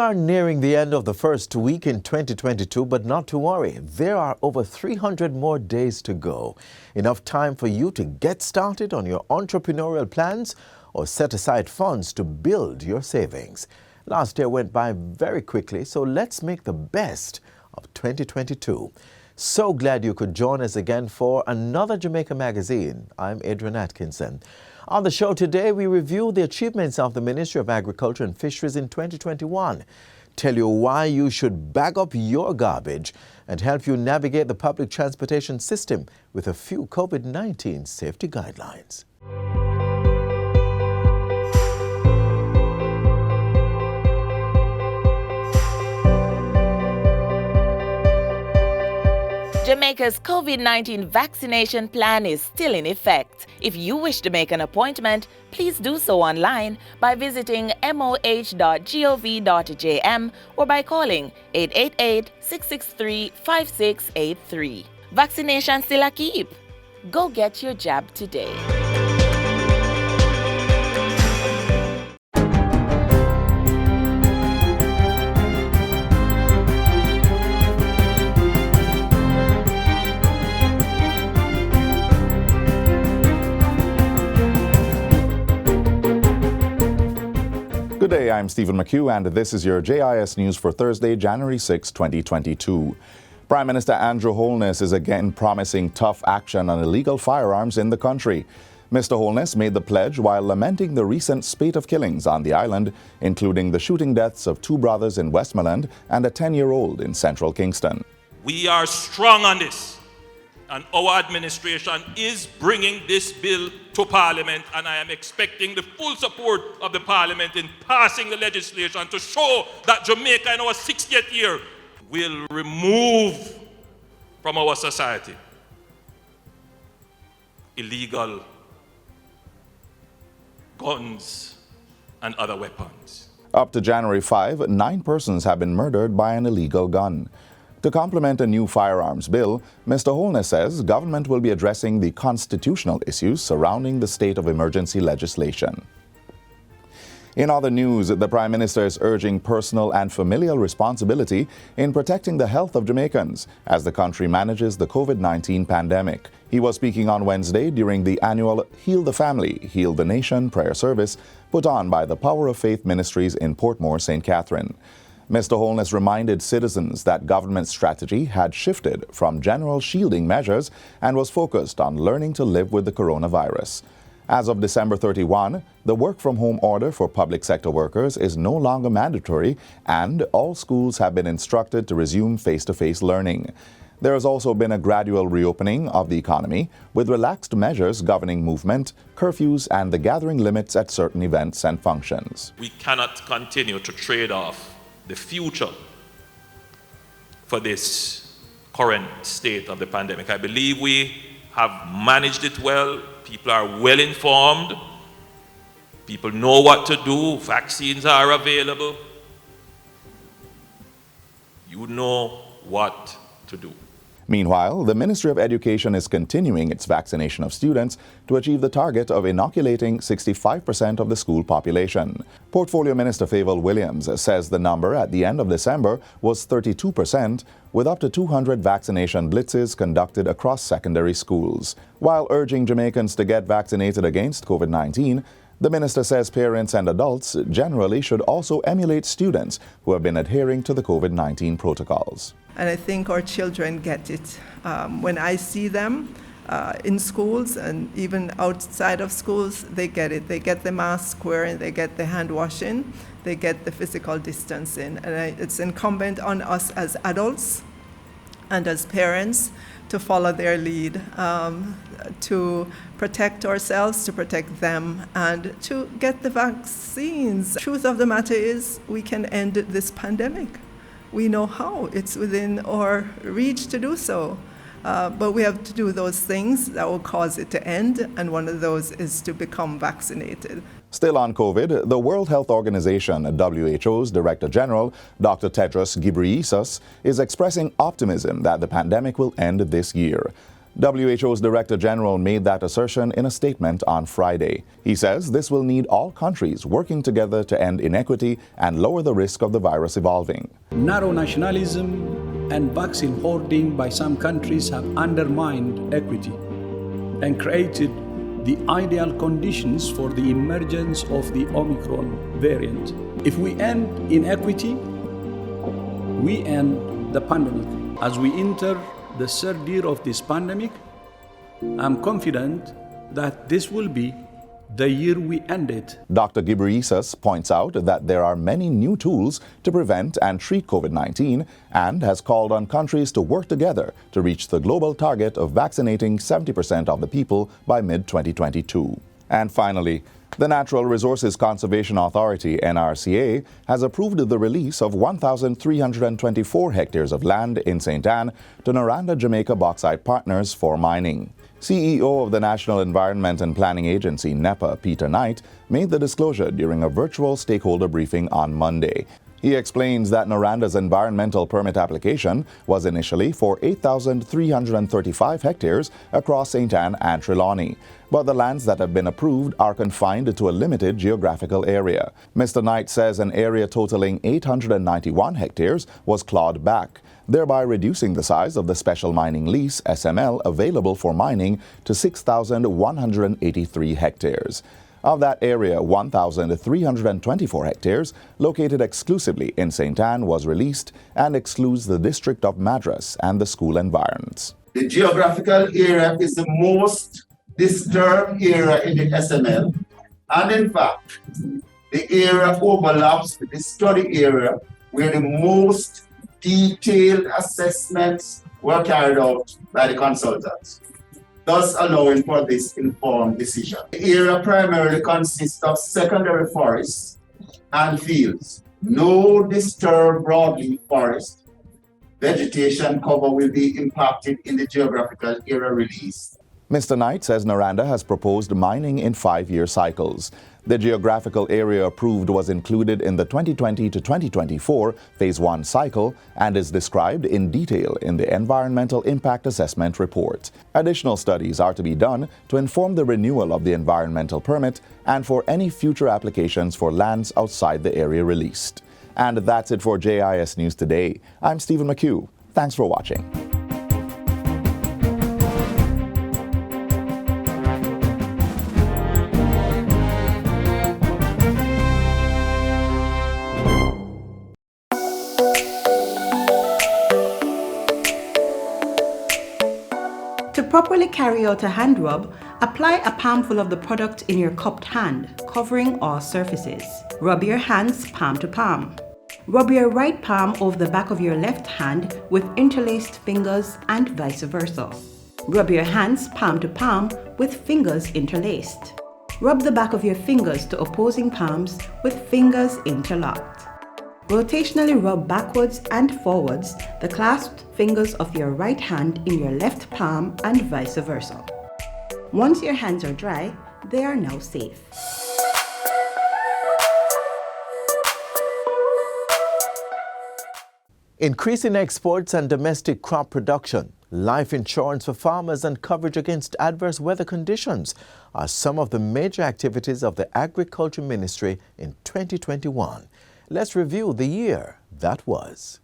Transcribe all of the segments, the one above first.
are nearing the end of the first week in 2022, but not to worry. There are over 300 more days to go. Enough time for you to get started on your entrepreneurial plans or set aside funds to build your savings. Last year went by very quickly, so let's make the best of 2022. So glad you could join us again for another Jamaica Magazine. I'm Adrian Atkinson. On the show today, we review the achievements of the Ministry of Agriculture and Fisheries in 2021, tell you why you should bag up your garbage, and help you navigate the public transportation system with a few COVID-19 safety guidelines. Jamaica's COVID-19 vaccination plan is still in effect. If you wish to make an appointment, please do so online by visiting moh.gov.jm or by calling 888-663-5683. Vaccination still a keep. Go get your jab today. Good day, I'm Stephen McHugh, and this is your JIS News for Thursday, January 6, 2022. Prime Minister Andrew Holness is again promising tough action on illegal firearms in the country. Mr. Holness made the pledge while lamenting the recent spate of killings on the island, including the shooting deaths of two brothers in Westmoreland and a 10-year-old in central Kingston. We are strong on this, and our administration is bringing this bill to Parliament, and I am expecting the full support of the Parliament in passing the legislation to show that Jamaica in our 60th year will remove from our society illegal guns and other weapons. Up to January 5, 9 persons have been murdered by an illegal gun. To complement a new firearms bill, Mr. Holness says government will be addressing the constitutional issues surrounding the state of emergency legislation. In other news, the Prime Minister is urging personal and familial responsibility in protecting the health of Jamaicans as the country manages the COVID-19 pandemic. He was speaking on Wednesday during the annual Heal the Family, Heal the Nation prayer service put on by the Power of Faith Ministries in Portmore, St. Catherine. Mr. Holness reminded citizens that government strategy had shifted from general shielding measures and was focused on learning to live with the coronavirus. As of December 31, the work-from-home order for public sector workers is no longer mandatory, and all schools have been instructed to resume face-to-face learning. There has also been a gradual reopening of the economy, with relaxed measures governing movement, curfews, and the gathering limits at certain events and functions. We cannot continue to trade off the future for this current state of the pandemic. I believe we have managed it well. People are well informed. People know what to do. Vaccines are available. You know what to do. Meanwhile, the Ministry of Education is continuing its vaccination of students to achieve the target of inoculating 65% of the school population. Portfolio Minister Favour Williams says the number at the end of December was 32%, with up to 200 vaccination blitzes conducted across secondary schools. While urging Jamaicans to get vaccinated against COVID-19, the minister says parents and adults generally should also emulate students who have been adhering to the COVID-19 protocols. And I think our children get it. When I see them in schools and even outside of schools, they get it. They get the mask wearing, they get the hand washing, they get the physical distancing. And it's incumbent on us as adults and as parents to follow their lead, to protect ourselves, to protect them, and to get the vaccines. The truth of the matter is we can end this pandemic. We know how. It's within our reach to do so. But we have to do those things that will cause it to end, and one of those is to become vaccinated. Still on COVID, the World Health Organization, WHO's Director General, Dr. Tedros Ghebreyesus, is expressing optimism that the pandemic will end this year. WHO's Director General made that assertion in a statement on Friday. He says this will need all countries working together to end inequity and lower the risk of the virus evolving. Narrow nationalism and vaccine hoarding by some countries have undermined equity and created the ideal conditions for the emergence of the Omicron variant. If we end inequity, we end the pandemic. As we enter the third year of this pandemic, I'm confident that this will be the year we end it. Dr. Ghebreyesus points out that there are many new tools to prevent and treat COVID-19 and has called on countries to work together to reach the global target of vaccinating 70% of the people by mid-2022. And finally, the Natural Resources Conservation Authority, NRCA, has approved the release of 1,324 hectares of land in St. Anne to Noranda Jamaica Bauxite Partners for mining. CEO of the National Environment and Planning Agency, NEPA, Peter Knight, made the disclosure during a virtual stakeholder briefing on Monday. He explains that Noranda's environmental permit application was initially for 8,335 hectares across St. Anne and Trelawney, but the lands that have been approved are confined to a limited geographical area. Mr. Knight says an area totaling 891 hectares was clawed back, thereby reducing the size of the Special Mining Lease, SML, available for mining to 6,183 hectares. Of that area, 1,324 hectares, located exclusively in St. Anne, was released and excludes the district of Madras and the school environs. The geographical area is the most disturbed area in the SML, and in fact, the area overlaps with the study area where the most detailed assessments were carried out by the consultants, thus allowing for this informed decision. The area primarily consists of secondary forests and fields. No disturbed broadleaf forest. Vegetation cover will be impacted in the geographical area release. Mr. Knight says Noranda has proposed mining in 5-year cycles. The geographical area approved was included in the 2020 to 2024 Phase 1 cycle and is described in detail in the Environmental Impact Assessment Report. Additional studies are to be done to inform the renewal of the environmental permit and for any future applications for lands outside the area released. And that's it for JIS News Today. I'm Stephen McHugh. Thanks for watching. To properly carry out a hand rub, apply a palmful of the product in your cupped hand, covering all surfaces. Rub your hands palm to palm. Rub your right palm over the back of your left hand with interlaced fingers and vice versa. Rub your hands palm to palm with fingers interlaced. Rub the back of your fingers to opposing palms with fingers interlocked. Rotationally rub backwards and forwards the clasped fingers of your right hand in your left palm and vice versa. Once your hands are dry, they are now safe. Increasing exports and domestic crop production, life insurance for farmers and coverage against adverse weather conditions are some of the major activities of the Agriculture Ministry in 2021. Let's review the year that was.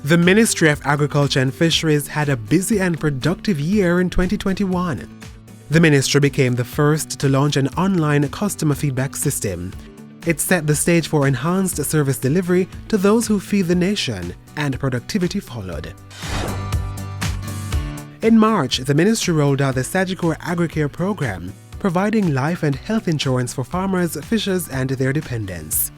The Ministry of Agriculture and Fisheries had a busy and productive year in 2021. The ministry became the first to launch an online customer feedback system. It set the stage for enhanced service delivery to those who feed the nation, and productivity followed. In March, the ministry rolled out the Sagicor AgriCare program, providing life and health insurance for farmers, fishers, and their dependents.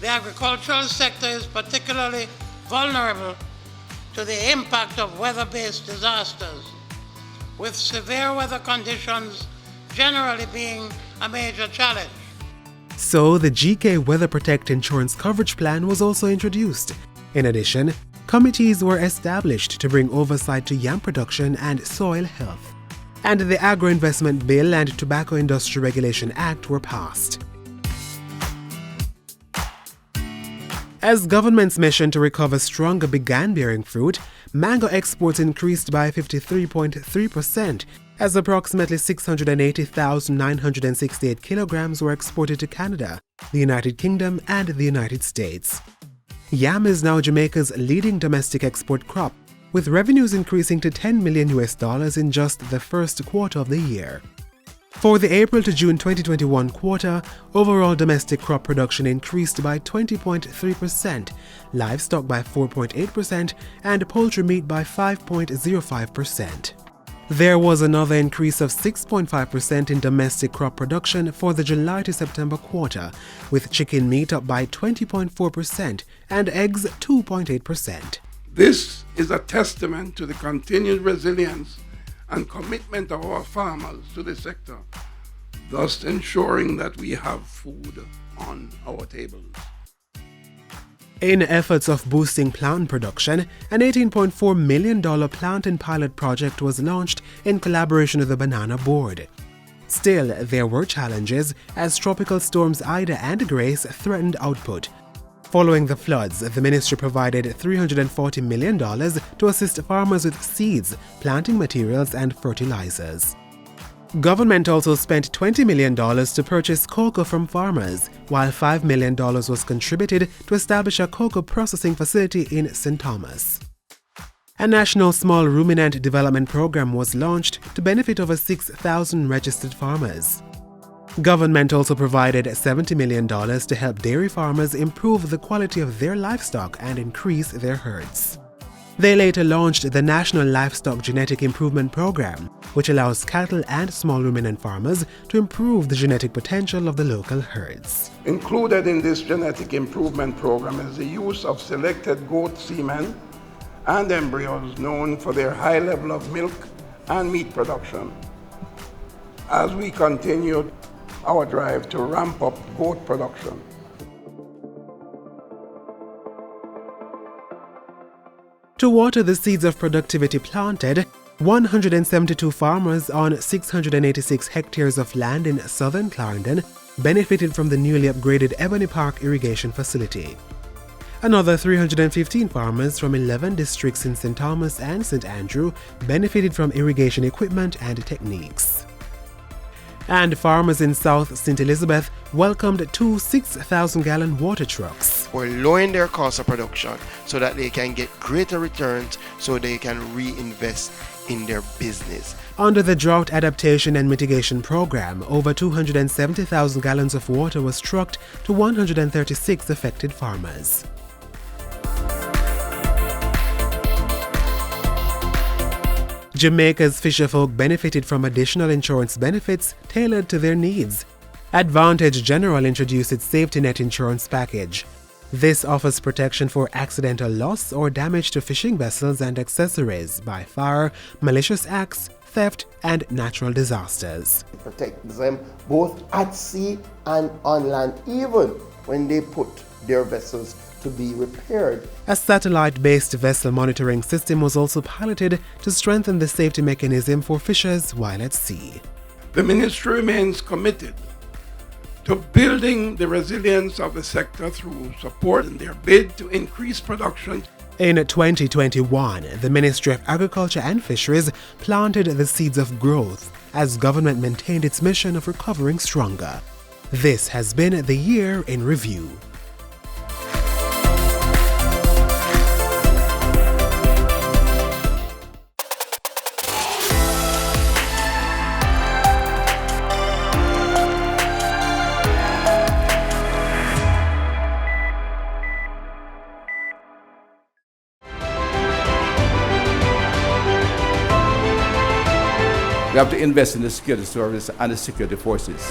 The agricultural sector is particularly vulnerable to the impact of weather-based disasters, with severe weather conditions generally being a major challenge. So, the GK Weather Protect Insurance Coverage Plan was also introduced. In addition, committees were established to bring oversight to yam production and soil health. and the Agro-Investment Bill and Tobacco Industry Regulation Act were passed. As government's mission to recover stronger began bearing fruit, mango exports increased by 53.3%, as approximately 680,968 kilograms were exported to Canada, the United Kingdom, and the United States. Yam is now Jamaica's leading domestic export crop, with revenues increasing to $10 million in just the first quarter of the year. For the April to June 2021 quarter, overall domestic crop production increased by 20.3%, livestock by 4.8%, and poultry meat by 5.05%. There was another increase of 6.5% in domestic crop production for the July to September quarter, with chicken meat up by 20.4% and eggs 2.8%. This is a testament to the continued resilience and commitment of our farmers to the sector, thus ensuring that we have food on our tables. In efforts of boosting plant production, an $18.4 million plant and pilot project was launched in collaboration with the Banana Board. Still, there were challenges as tropical storms Ida and Grace threatened output. Following the floods, the ministry provided $340 million to assist farmers with seeds, planting materials, and fertilizers. Government also spent $20 million to purchase cocoa from farmers, while $5 million was contributed to establish a cocoa processing facility in St. Thomas. A national small ruminant development program was launched to benefit over 6,000 registered farmers. Government also provided $70 million to help dairy farmers improve the quality of their livestock and increase their herds. They later launched the National Livestock Genetic Improvement Program, which allows cattle and small ruminant farmers to improve the genetic potential of the local herds. Included in this genetic improvement program is the use of selected goat semen and embryos known for their high level of milk and meat production. As we continued our drive to ramp up goat production. To water the seeds of productivity planted, 172 farmers on 686 hectares of land in southern Clarendon benefited from the newly upgraded Ebony Park irrigation facility. Another 315 farmers from 11 districts in St. Thomas and St. Andrew benefited from irrigation equipment and techniques. And farmers in South St. Elizabeth welcomed two 6,000-gallon water trucks. We're lowering their cost of production so that they can get greater returns so they can reinvest in their business. Under the Drought Adaptation and Mitigation Program, over 270,000 gallons of water was trucked to 136 affected farmers. Jamaica's fisherfolk benefited from additional insurance benefits tailored to their needs. Advantage General introduced its safety net insurance package. This offers protection for accidental loss or damage to fishing vessels and accessories by fire, malicious acts, theft, and natural disasters. Protect them both at sea and on land, even when they put their vessels to be repaired. A satellite-based vessel monitoring system was also piloted to strengthen the safety mechanism for fishers while at sea. The ministry remains committed to building the resilience of the sector through support in their bid to increase production. In 2021, the Ministry of Agriculture and Fisheries planted the seeds of growth as government maintained its mission of recovering stronger. This has been the Year in Review. We have to invest in the security service and the security forces.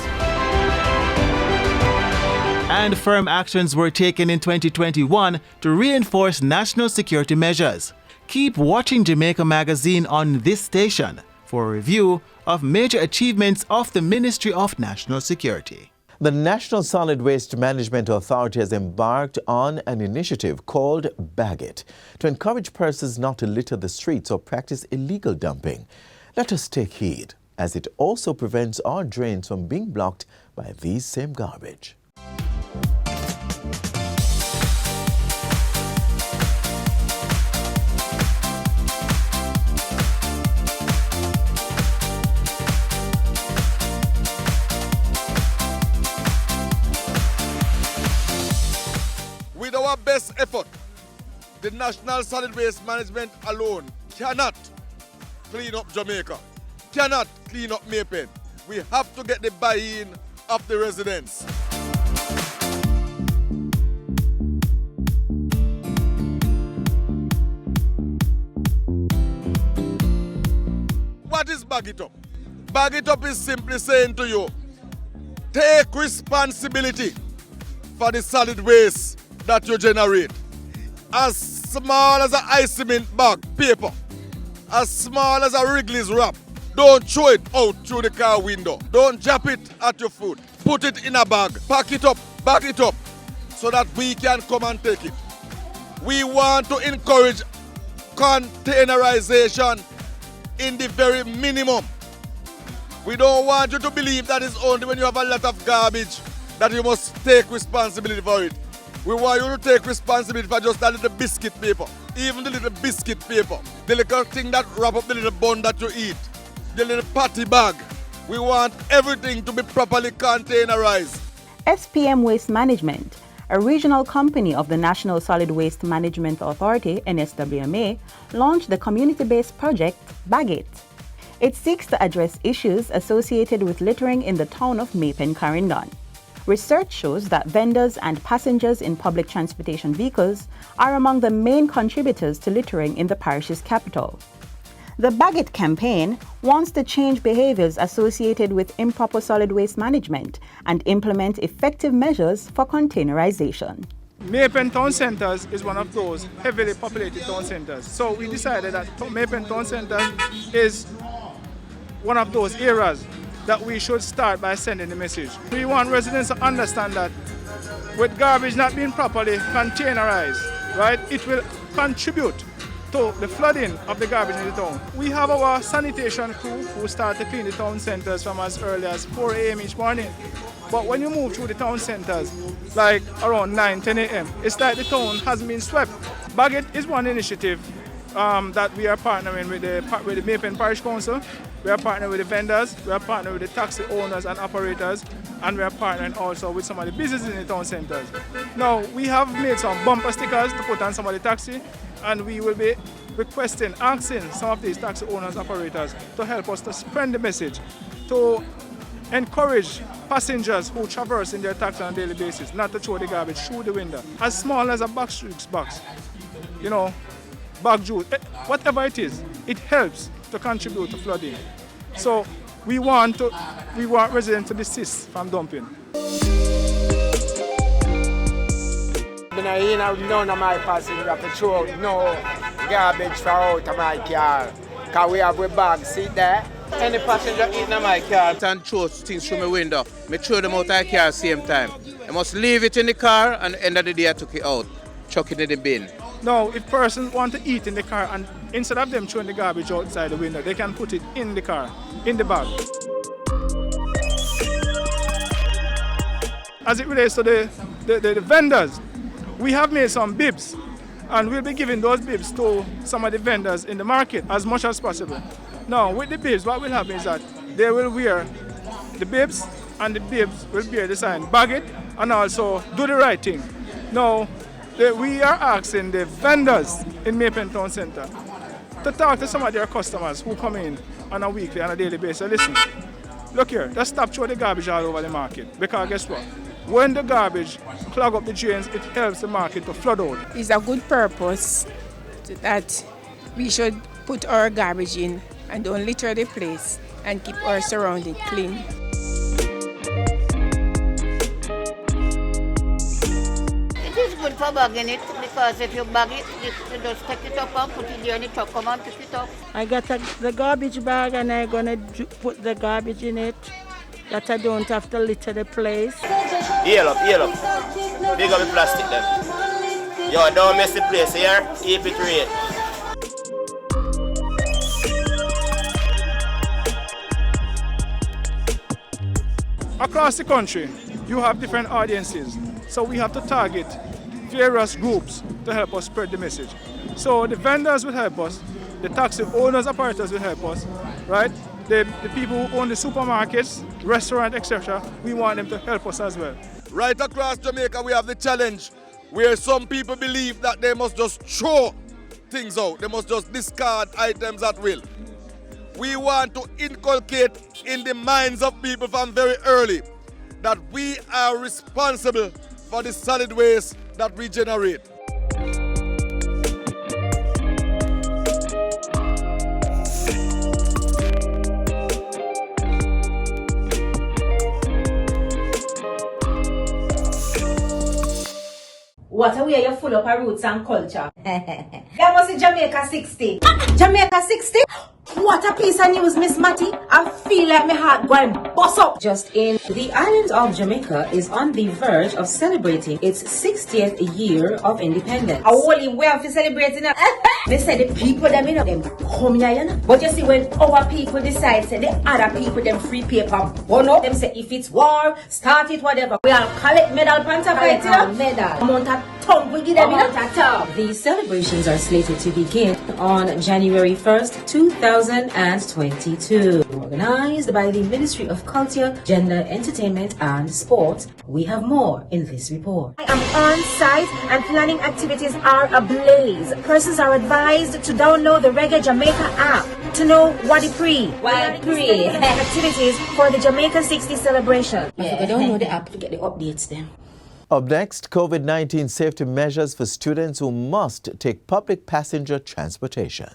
And firm actions were taken in 2021 to reinforce national security measures. Keep watching Jamaica Magazine on this station for a review of major achievements of the Ministry of National Security. The National Solid Waste Management Authority has embarked on an initiative called Bagit to encourage persons not to litter the streets or practice illegal dumping. Let us take heed. as it also prevents our drains from being blocked by these same garbage. With our best effort, the National Solid Waste Management alone cannot clean up Jamaica, cannot clean up Maypen. We have to get the buy-in of the residents. What is Bagit Up? Bagit Up is simply saying to you, take responsibility for the solid waste that you generate. As small as an ice cement bag, paper, as small as a Wrigley's wrap, don't throw it out through the car window. Don't drop it at your foot. Put it in a bag, pack it up, bag it up, so that we can come and take it. We want to encourage containerization in the very minimum. We don't want you to believe that it's only when you have a lot of garbage that you must take responsibility for it. We want you to take responsibility for just that little biscuit paper, even the little biscuit paper, the little thing that wrap up the little bun that you eat, the little patty bag. We want everything to be properly containerized. SPM Waste Management, a regional company of the National Solid Waste Management Authority, NSWMA, launched the community-based project Bagit. It seeks to address issues associated with littering in the town of Maypen-Carrington. Research shows that vendors and passengers in public transportation vehicles are among the main contributors to littering in the parish's capital. The Bagit campaign wants to change behaviors associated with improper solid waste management and implement effective measures for containerization. Maypen Town Centers is one of those heavily populated town centers. So we decided that Maypen Town Center is one of those areas that we should start by sending the message. We want residents to understand that with garbage not being properly containerized, right, it will contribute to the flooding of the garbage in the town. We have our sanitation crew who start to clean the town centers from as early as 4 a.m. each morning. But when you move through the town centers, like around 9, 10 a.m., it's like the town hasn't been swept. Bagit is one initiative that we are partnering with the Maypen Parish Council. We are partnering with the vendors, we are partnering with the taxi owners and operators, and we are partnering also with some of the businesses in the town centers. Now, we have made some bumper stickers to put on some of the taxi, and we will be asking some of these taxi owners and operators to help us to spread the message, to encourage passengers who traverse in their taxi on a daily basis not to throw the garbage through the window. As small as a box, you know, bag juice, whatever it is, it helps to contribute to flooding. So we want residents to desist from dumping. None of my passengers have to throw no garbage for out of my car. Because we have a bag, see there? Any passenger eating in my car and throw things through my window, I throw them out of the car at the same time. I must leave it in the car and at the end of the day I took it out, chuck it in the bin. Now, if persons want to eat in the car and instead of them throwing the garbage outside the window, they can put it in the car, in the bag. As it relates to the vendors, we have made some bibs and we'll be giving those bibs to some of the vendors in the market as much as possible. Now, with the bibs, what will happen is that they will wear the bibs and the bibs will bear the sign Bagit and also do the right thing. Now, we are asking the vendors in Maypen Town Centre to talk to some of their customers who come in on a weekly and a daily basis. Listen, look here, just stop throwing the garbage all over the market, because guess what? When the garbage clog up the drains, it helps the market to flood out. It's a good purpose that we should put our garbage in and don't litter the place and keep our surroundings clean. It is good for bagging it, because if you bag it, you just take it up and put it there in the truck, come and pick it up. I got the garbage bag and I'm going to put the garbage in it, that I don't have to litter the place. Heel up. Big up the plastic then. Yo, don't mess the place here, keep it real. across the country, you have different audiences. So we have to target various groups to help us spread the message. So the vendors will help us, the taxi owners, operators will help us, right? The people who own the supermarkets, restaurants, etc., we want them to help us as well. Right across Jamaica, we have the challenge where some people believe that they must just throw things out. They must just discard items at will. We want to inculcate in the minds of people from very early that we are responsible for the solid waste that we generate. What a way you're full of our roots and culture. That was in Jamaica 60. Jamaica 60? What a piece of news, Miss Matty. I feel like my heart going bust up. Just in, the island of Jamaica is on the verge of celebrating its 60th year of independence. A holy way of celebrating it. They say the people them in them come here, you know. But you see, when our people decide, say the other people them free paper, burn up, them say if it's war, start it, whatever. We all collect medal pants of it, you know. Medal. Amount of tongue we give them, you know. These celebrations are slated to begin on January 1st, 2022. Organized by the Ministry of Culture, Gender, Entertainment and Sport. We have more in this report. I am on site and planning activities are ablaze. Persons are advised to download the Reggae Jamaica app to know what it pre. Activities for the Jamaica 60 celebration. I download the app to get the updates then. Up next, COVID-19 safety measures for students who must take public passenger transportation.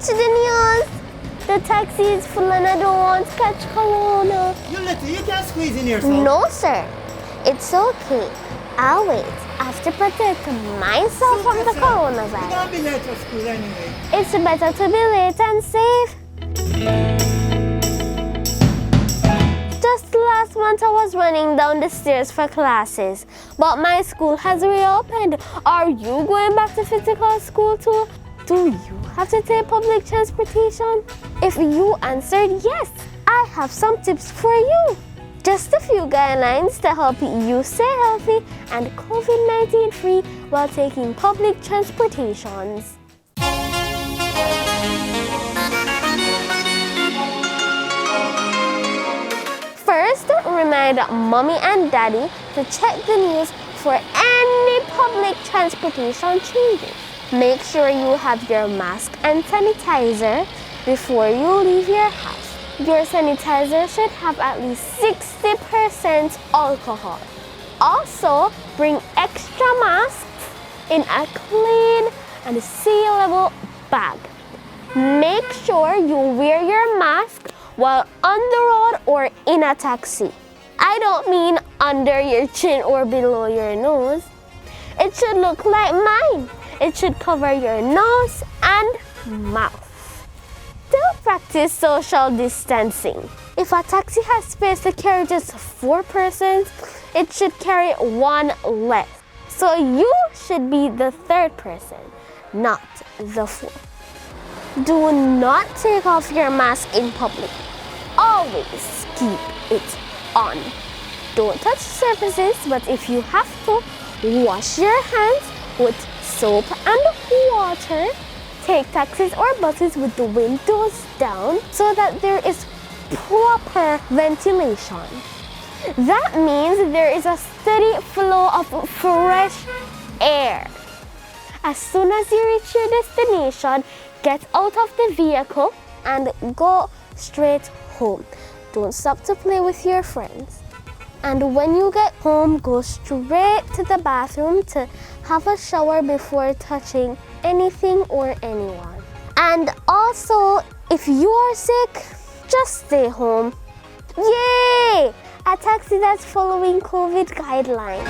To the news. The taxi is full and I don't want to catch corona. You can't squeeze in here, son. No, sir. It's okay. I'll wait. I have to protect myself from the coronavirus. You're gonna be late for school anyway. It's better to be late and safe. Just last month I was running down the stairs for classes, but my school has reopened. Are you going back to physical school too? Do you have to take public transportation? If you answered yes, I have some tips for you. Just a few guidelines to help you stay healthy and COVID-19 free while taking public transportations. First, remind mommy and daddy to check the news for any public transportation changes. Make sure you have your mask and sanitizer before you leave your house. Your sanitizer should have at least 60% alcohol. Also, bring extra masks in a clean and sealable bag. Make sure you wear your mask while on the road or in a taxi. I don't mean under your chin or below your nose. It should look like mine. It should cover your nose and mouth. Still practice social distancing. If a taxi has space to carry just 4 persons, it should carry 1 less. So you should be the 3rd person, not the 4th. Do not take off your mask in public. Always keep it on. Don't touch surfaces, but if you have to, wash your hands with soap and water. Take taxis or buses with the windows down so that there is proper ventilation. That means there is a steady flow of fresh air. As soon as you reach your destination, get out of the vehicle and go straight home. Don't stop to play with your friends. And when you get home, go straight to the bathroom to have a shower before touching anything or anyone. And also, if you are sick, just stay home. Yay! A taxi that's following COVID guidelines.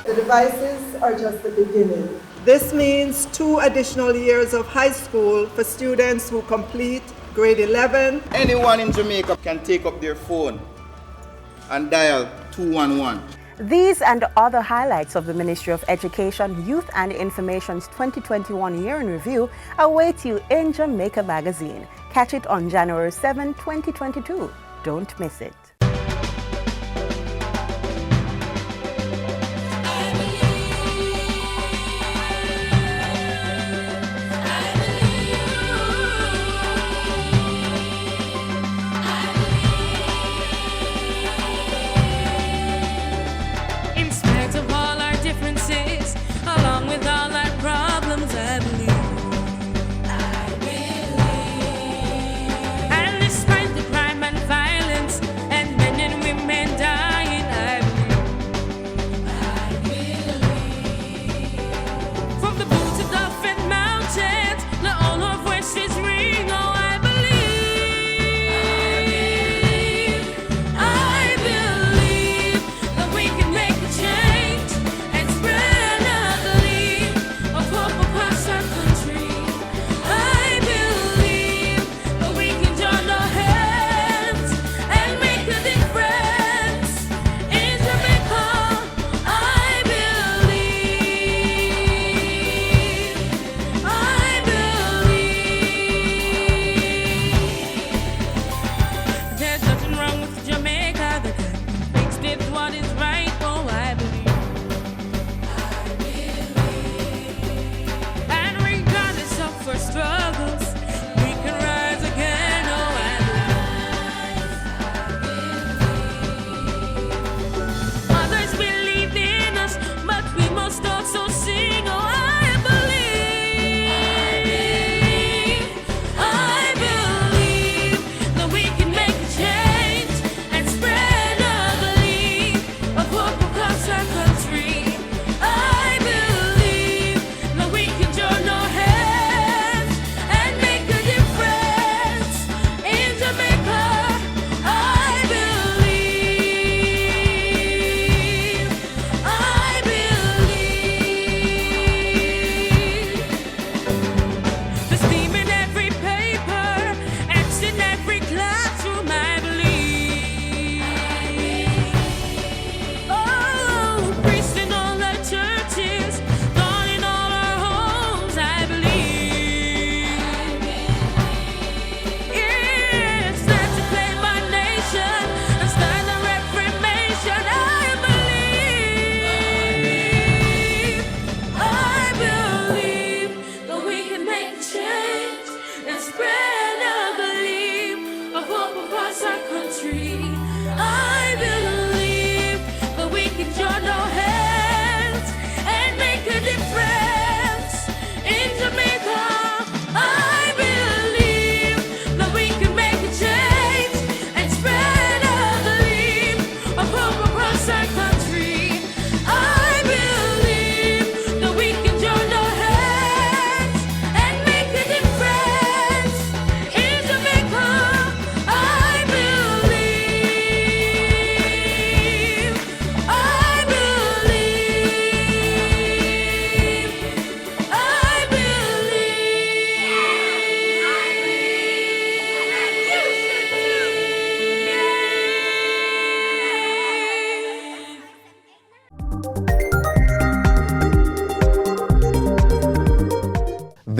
The devices are just the beginning. This means 2 additional years of high school for students who complete grade 11. Anyone in Jamaica can take up their phone and dial 211. These and other highlights of the Ministry of Education, Youth and Information's 2021 Year in Review await you in Jamaica Magazine. Catch it on January 7, 2022. Don't miss it.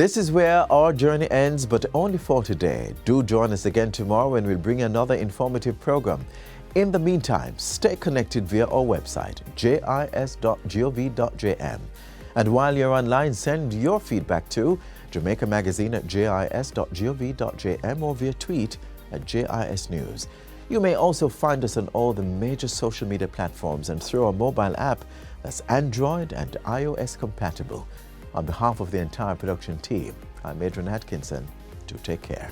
This is where our journey ends, but only for today. Do join us again tomorrow when we'll bring another informative program. In the meantime, stay connected via our website, jis.gov.jm. And while you're online, send your feedback to Jamaica Magazine at jis.gov.jm or via tweet at JIS News. You may also find us on all the major social media platforms and through our mobile app that's Android and iOS compatible. On behalf of the entire production team, I'm Adrian Atkinson. Do take care.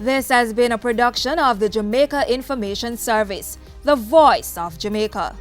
This has been a production of the Jamaica Information Service, the voice of Jamaica.